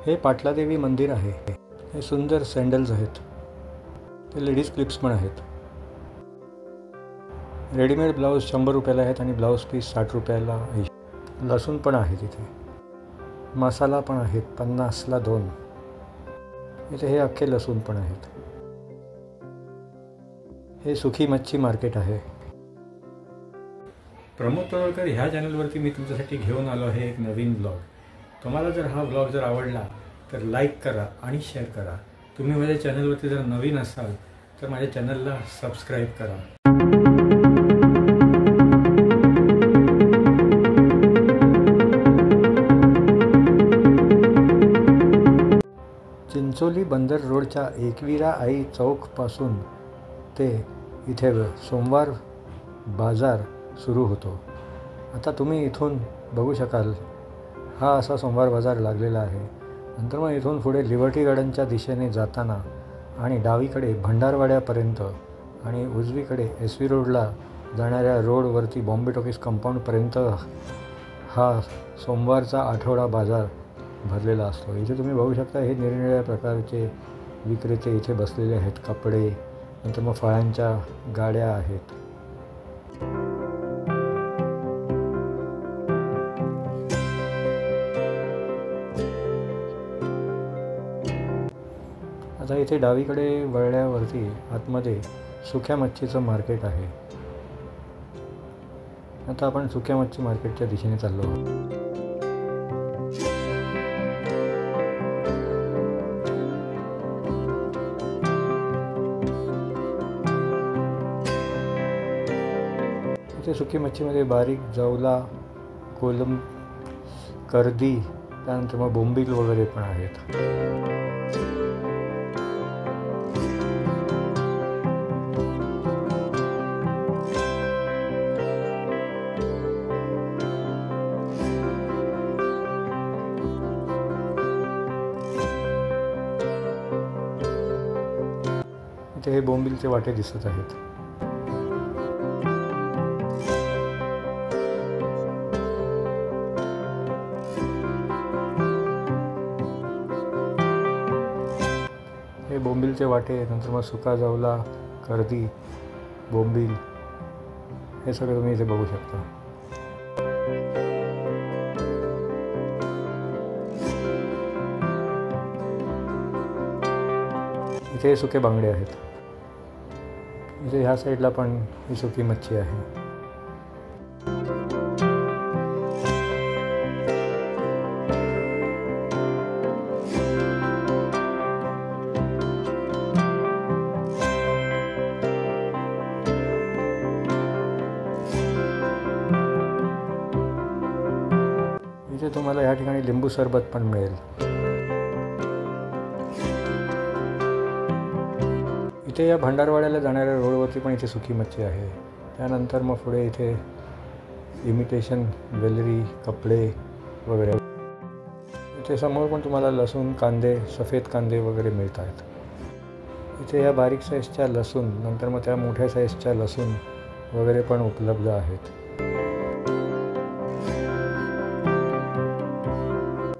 हे पाटलादेवी मंदिर आहे। हे सुंदर सँडल्स आहेत, ते लेडीज क्लिप्स पण आहेत। रेडीमेड ब्लाऊज 100 रुपयाला आहेत आणि ब्लाऊज पीस 60 रुपयाला आहे। लसूण पण आहे तिथे, मसाला पण आहेत 50ला 2। इथे हे अख्खे लसूण पण आहेत। हे सुखी मच्छी मार्केट आहे। प्रमोद तोरळकर ह्या चॅनलवरती मी तुमच्यासाठी घेऊन आलो आहे एक नवीन ब्लॉग। तुम्हाला जर हा ब्लॉग जर आवडला तर लाईक करा आणि शेअर करा। तुम्ही माझ्या चॅनलवरती जर नवीन असाल तर माझ्या चॅनलला सबस्क्राईब करा। चिंचोली बंदर रोडच्या एकविरा आई चौकपासून ते इथे सोमवार बाजार सुरू होतो। आता तुम्ही इथून बघू शकाल, हा असा सोमवार बाजार लागलेला आहे। नंतर मग इथून पुढे लिबर्टी गार्डनच्या दिशेने जाताना आणि डावीकडे भंडारवाड्यापर्यंत आणि उजवीकडे SV रोडला जाणाऱ्या रोडवरती बॉम्बे टॉकीज कंपाऊंडपर्यंत हा सोमवारचा आठवडा बाजार भरलेला असतो। इथे तुम्ही बघू शकता, हे निरनिराळ्या प्रकारचे विक्रेते इथे बसलेले आहेत। कपडे, नंतर मग फळांच्या गाड्या आहेत। आता इथे डावीकडे वळल्यावरती आतमध्ये सुक्या मच्छीचं मार्केट आहे। आता आपण सुक्या मच्छी मार्केटच्या दिशेने चाललो आहोत। इथे सुकी मच्छीमध्ये बारीक जवला, कोलम, कर्दी, त्यानंतर मग बोंबील वगैरे पण आहेत। इथे हे बोंबीलचे वाटे दिसत आहेत। हे बोंबीलचे वाटे, नंतर मग सुका जवला, कर्दी, बोंबील, हे सगळं तुम्ही इथे बघू शकता। इथे सुके बांगडे आहेत। इथे ह्या साईडला पण ही सुकी मच्छी आहे। इथे तुम्हाला या ठिकाणी लिंबू सरबत पण मिळेल। इथे या भंडारवाड्याला जाणाऱ्या रोडवरती पण इथे सुकी मच्छी आहे। त्यानंतर मग पुढे इथे इमिटेशन ज्वेलरी, कपडे वगैरे। इथे समोर पण तुम्हाला लसूण, कांदे, सफेद कांदे वगैरे मिळत आहेत। इथे या बारीक साईजच्या लसूण, नंतर मग त्या मोठ्या साईजच्या लसूण वगैरे पण उपलब्ध आहेत।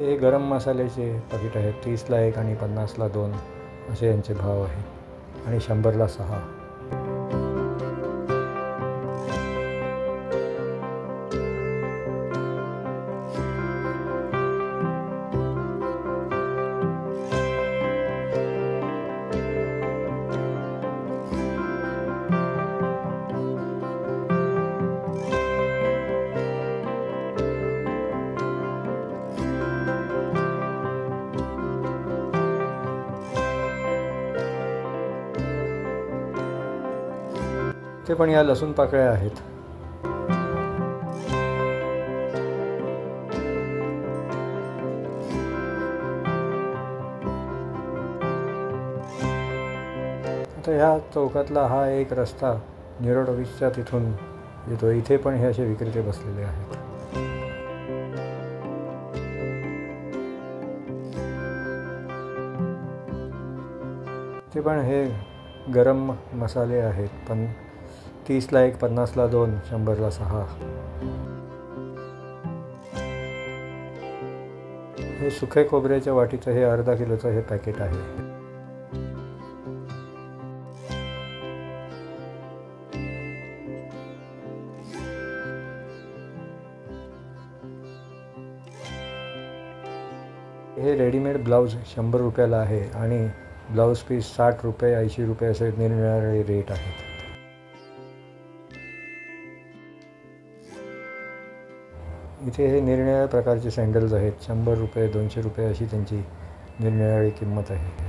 हे गरम मसाल्याचे पाकिट आहेत। 30ला 1 आणि 50ला 2 असे यांचे भाव आहेत आणि 100ला 6। ते पण या लसूण पाकळ्या आहेत। आता ह्या चौकातला हा एक रस्ता नीरो टॉकीजच्या तिथून येतो। इथे पण हे असे विक्रेते बसलेले आहेत। ते पण हे गरम मसाले आहेत, पण 30ला 1, 50ला 2, 100ला 6। हे सुके खोबऱ्याच्या वाटीचं हे अर्धा किलोचं हे पॅकेट आहे. हे रेडीमेड ब्लाऊज 100 रुपयाला आहे आणि ब्लाऊज पीस 60 रुपये 80 रुपये असे निरनिराळे रेट आहेत. इथे हे निरनिराळ्या प्रकारचे सँडल्स आहेत. 100 रुपये 200 रुपये अशी त्यांची निरनिराळी किंमत आहे.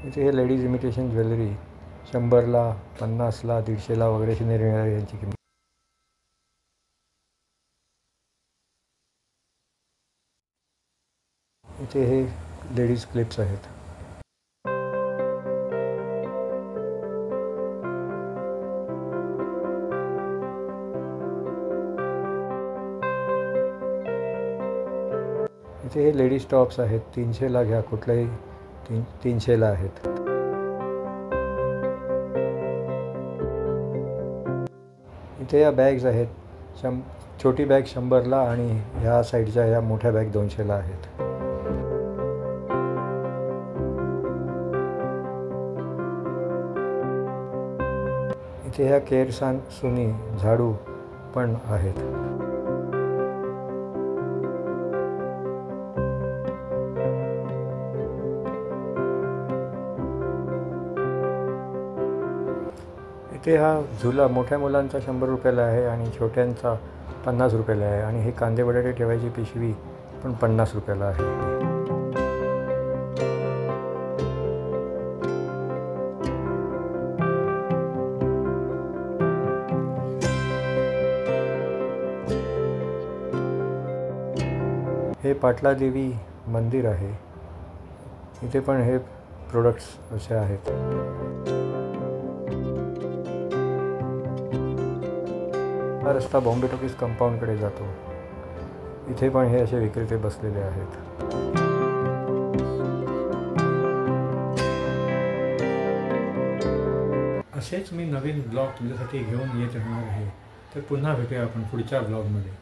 इथे हे लेडीज इमिटेशन ज्वेलरी 100ला 50ला 150ला वगैरे अशी निरनिराळी यांची किंमत. इथे हे लेडीज क्लिप्स आहेत. इथे हे लेडीज टॉप्स आहेत. 300ला घ्या, कुठल्याही 300ला आहेत. इथे या बॅग्स आहेत. छोटी बॅग 100ला आणि ह्या साईडच्या ह्या मोठ्या बॅग 200ला आहेत. इथे ह्या केरसान सुनी झाडू पण आहेत. इथे हा झुला मोठ्या मुलांचा 100 रुपयाला आहे आणि छोट्यांचा 50 रुपयाला आहे. आणि हे कांदे बटाटे ठेवायची पिशवी पण 50 रुपयाला आहे. हे पाटला देवी मंदिर आहे. इथे पण हे प्रोडक्ट्स असे आहेत. हा रस्ता बॉम्बे टॉकीज कंपाऊंडकडे जातो. इथे पण हे असे विक्रेते बसलेले आहेत. असेच मी नवीन ब्लॉग तुमच्यासाठी घेऊन येत राहणार आहे. तर पुन्हा भेटूया आपण पुढच्या ब्लॉगमध्ये.